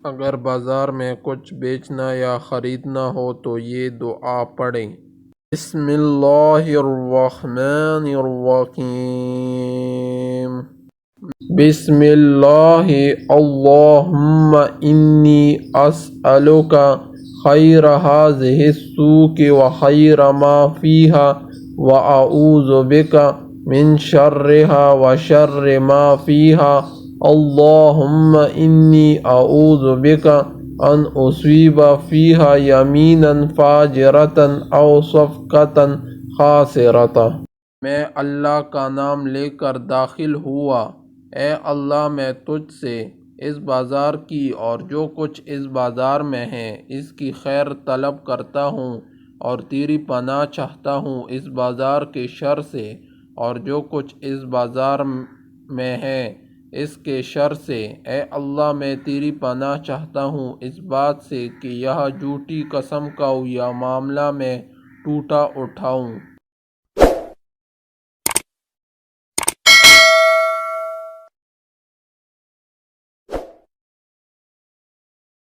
اگر بازار میں کچھ بیچنا یا خریدنا ہو تو یہ دعا پڑھیں۔ بسم اللہ الرحمن الرحیم۔ بسم اللہ اللہم انی اسألک خیر هذه السوق وخیر ما فیہا واعوذ بک من شرها وشر ما فیہا اللہم انی اعوذ بک ان اصیب فیہا یمینا فاجرتا او صفقتا خاسرتا۔ میں اللہ کا نام لے کر داخل ہوا۔ اے اللہ میں تجھ سے اس بازار کی اور جو کچھ اس بازار میں ہے اس کی خیر طلب کرتا ہوں اور تیری پناہ چاہتا ہوں اس بازار کے شر سے اور جو کچھ اس بازار میں ہے اس کے شر سے۔ اے اللہ میں تیری پناہ چاہتا ہوں اس بات سے کہ یہ جھوٹی قسم کا یا معاملہ میں ٹوٹا اٹھاؤں۔